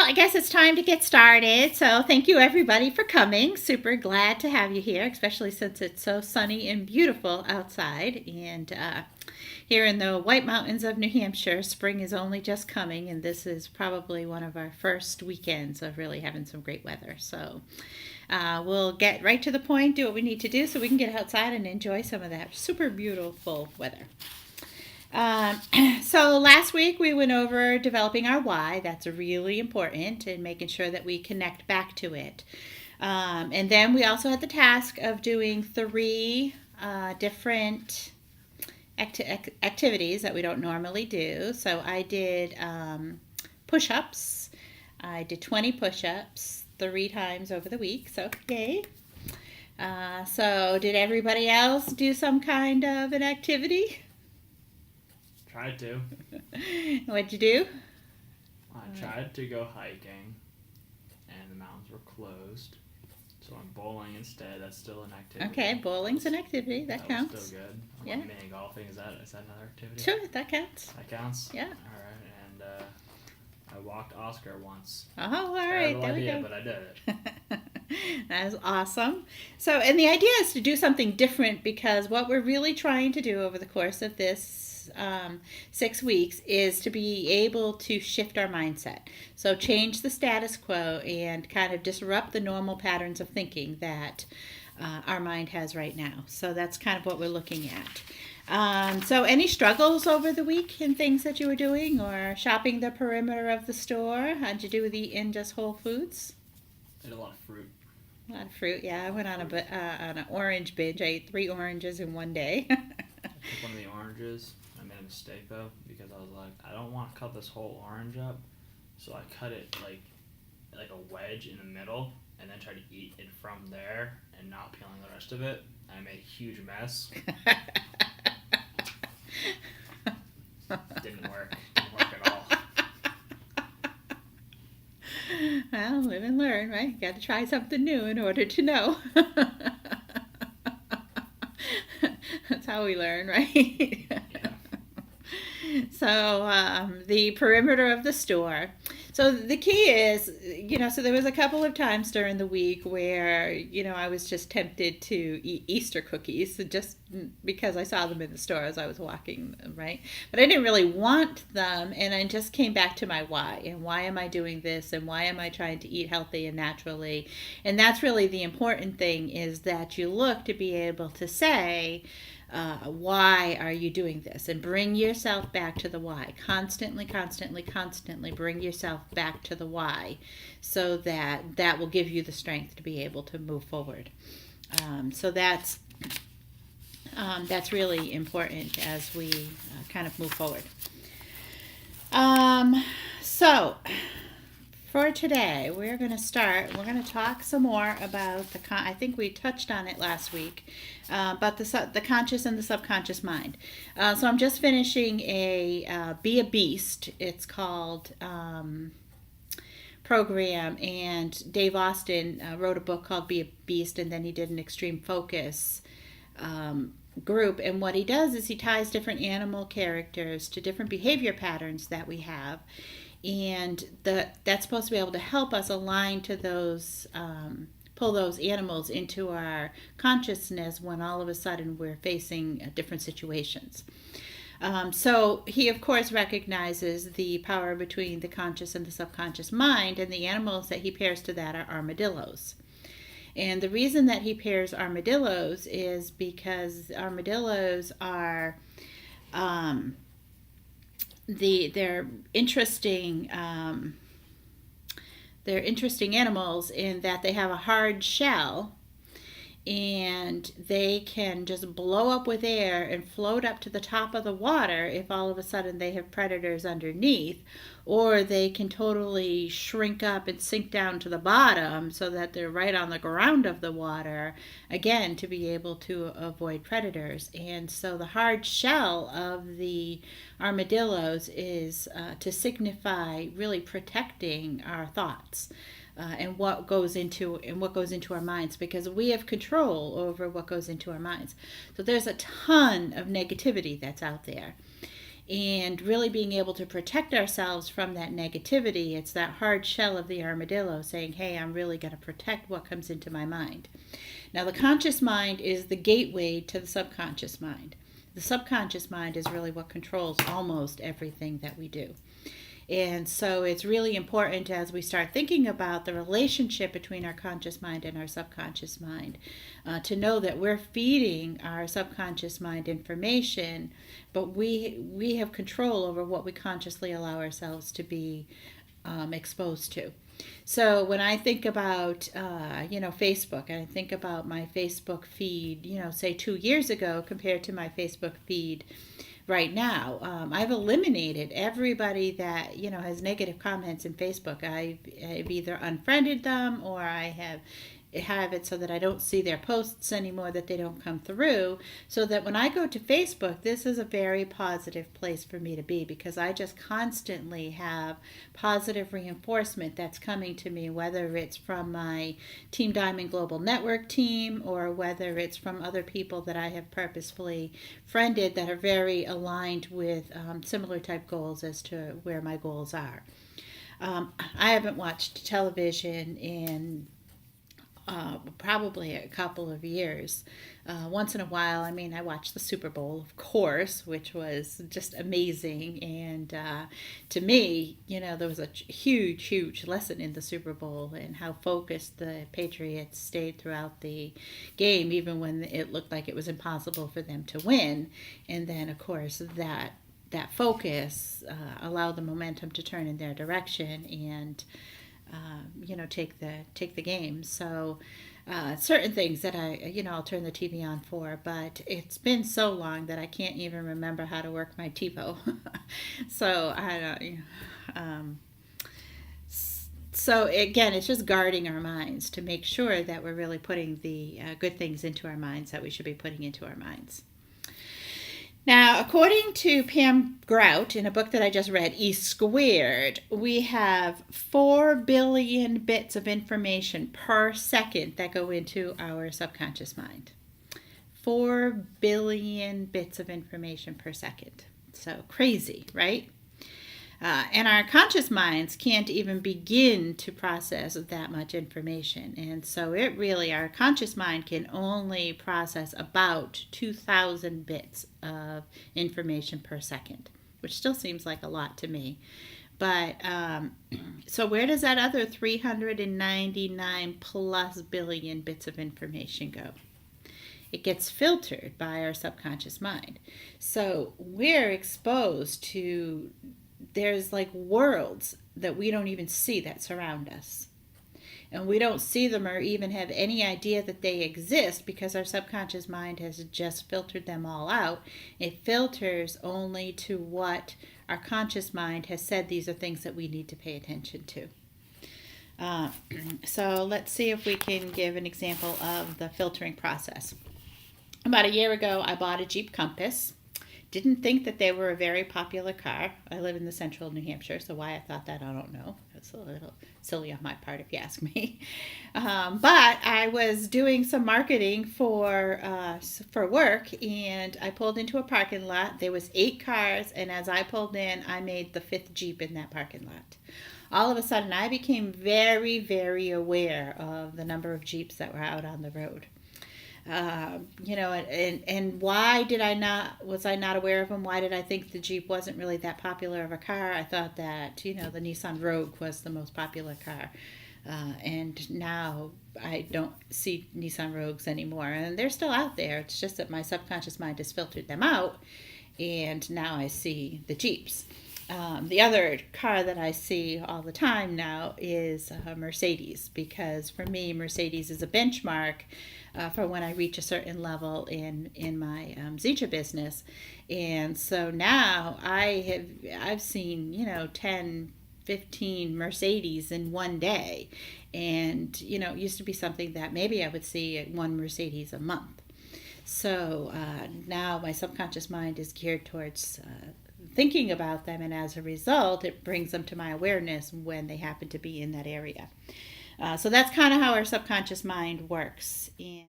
I guess it's time to get started. So, thank you everybody for coming. Super glad to have you here, especially since it's so sunny and beautiful outside. And here in the White Mountains of New Hampshire, spring is only just coming, and this is probably one of our first weekends of really having some great weather. So, we'll get right to the point, do what we need to do so we can get outside and enjoy some of that super beautiful weather. Um, so last week we went over developing our why. That's really important and making sure that we connect back to it. And then we also had the task of doing three different activities that we don't normally do. So I did push ups. I did 20 push ups 3 times over the week. So, yay. So, did everybody else do some kind of an activity? Tried to. What'd you do? I tried to go hiking, and the mountains were closed. So I'm bowling instead. That's still an activity. Okay, bowling's an activity. That counts. Was still good. Yeah. Mini golfing, is that another activity? Sure, that counts. That counts? Yeah. Alright, and I walked Oscar once. Oh, all right. Terrible There idea, we go. but I did it. That is awesome. So, and the idea is to do something different because what we're really trying to do over the course of this 6 weeks is to be able to shift our mindset. So, change the status quo and kind of disrupt the normal patterns of thinking that our mind has right now. So, that's kind of what we're looking at. So, any struggles over the week in things that you were doing or shopping the perimeter of the store? How'd you do with eating just whole foods? I did a lot of fruit. A lot of fruit, yeah. I went on an orange binge. I ate 3 oranges in one day. I took one of the oranges. I made a mistake though because I was like, I don't want to cut this whole orange up, so I cut it like a wedge in the middle, and then tried to eat it from there and not peeling the rest of it. And I made a huge mess. Didn't work. Didn't work at all. Well, live and learn, right? You got to try something new in order to know. That's how we learn, right? So the perimeter of the store. So the key is, so there was a couple of times during the week where, I was just tempted to eat Easter cookies just because I saw them in the store as I was walking, right? But I didn't really want them, and I just came back to my why. And why am I doing this? And why am I trying to eat healthy and naturally? And that's really the important thing, is that you look to be able to say, why are you doing this? And bring yourself back to the why. Constantly bring yourself back to the why, so that will give you the strength to be able to move forward. So that's really important as we kind of move forward. So for today, we're going to talk some more about I think we touched on it last week, about the conscious and the subconscious mind. So I'm just finishing a Be a Beast, it's called, program, and Dave Austin wrote a book called Be a Beast, and then he did an extreme focus group. And what he does is he ties different animal characters to different behavior patterns that we have. And that's supposed to be able to help us align to those, pull those animals into our consciousness when all of a sudden we're facing different situations. So he, of course, recognizes the power between the conscious and the subconscious mind, and the animals that he pairs to that are armadillos. And the reason that he pairs armadillos is because armadillos are... they're interesting animals in that they have a hard shell, and they can just blow up with air and float up to the top of the water if all of a sudden they have predators underneath, or they can totally shrink up and sink down to the bottom so that they're right on the ground of the water, again, to be able to avoid predators. And so the hard shell of the armadillos is to signify really protecting our thoughts. And what goes into our minds, because we have control over what goes into our minds. So there's a ton of negativity that's out there, and really being able to protect ourselves from that negativity. It's that hard shell of the armadillo saying, hey, I'm really going to protect what comes into my mind. Now, the conscious mind is the gateway to the subconscious mind. The subconscious mind is really what controls almost everything that we do. And so it's really important as we start thinking about the relationship between our conscious mind and our subconscious mind to know that we're feeding our subconscious mind information, but we have control over what we consciously allow ourselves to be exposed to. So when I think about, Facebook, and I think about my Facebook feed, say 2 years ago compared to my Facebook feed right now, I've eliminated everybody that has negative comments in Facebook. I've either unfriended them or I have it so that I don't see their posts anymore, that they don't come through, so that when I go to Facebook, this is a very positive place for me to be, because I just constantly have positive reinforcement that's coming to me, whether it's from my Team Diamond Global Network team or whether it's from other people that I have purposefully friended that are very aligned with similar type goals as to where my goals are. I haven't watched television in probably a couple of years. Once in a while, I watched the Super Bowl, of course, which was just amazing. And to me, there was a huge, huge lesson in the Super Bowl and how focused the Patriots stayed throughout the game, even when it looked like it was impossible for them to win. And then, of course, that focus allowed the momentum to turn in their direction and take the game. So certain things that I'll turn the TV on for, but it's been so long that I can't even remember how to work my TiVo. So so again, it's just guarding our minds to make sure that we're really putting the good things into our minds that we should be putting into our minds. Now, according to Pam Grout, in a book that I just read, E Squared, we have 4 billion bits of information per second that go into our subconscious mind. 4 billion bits of information per second. So crazy, right? And our conscious minds can't even begin to process that much information. And so our conscious mind can only process about 2,000 bits of information per second, which still seems like a lot to me. But so where does that other 399 plus billion bits of information go? It gets filtered by our subconscious mind. So we're exposed to, there's like worlds that we don't even see that surround us. And we don't see them or even have any idea that they exist because our subconscious mind has just filtered them all out. It filters only to what our conscious mind has said these are things that we need to pay attention to. So let's see if we can give an example of the filtering process. About a year ago, I bought a Jeep Compass. Didn't think that they were a very popular car. I live in the central New Hampshire, so why I thought that, I don't know. That's a little silly on my part, if you ask me. But I was doing some marketing for work, and I pulled into a parking lot. There was 8 cars, and as I pulled in, I made the 5th Jeep in that parking lot. All of a sudden, I became very, very aware of the number of Jeeps that were out on the road. And why was I not aware of them? Why did I think the Jeep wasn't really that popular of a car? I thought that, the Nissan Rogue was the most popular car. And now I don't see Nissan Rogues anymore. And they're still out there. It's just that my subconscious mind has filtered them out. And now I see the Jeeps. The other car that I see all the time now is Mercedes, because for me, Mercedes is a benchmark for when I reach a certain level in my Zitra business. And so now I've seen 10, 15 Mercedes in one day, and it used to be something that maybe I would see 1 Mercedes a month. So now my subconscious mind is geared towards thinking about them, and as a result, it brings them to my awareness when they happen to be in that area. So that's kind of how our subconscious mind works. And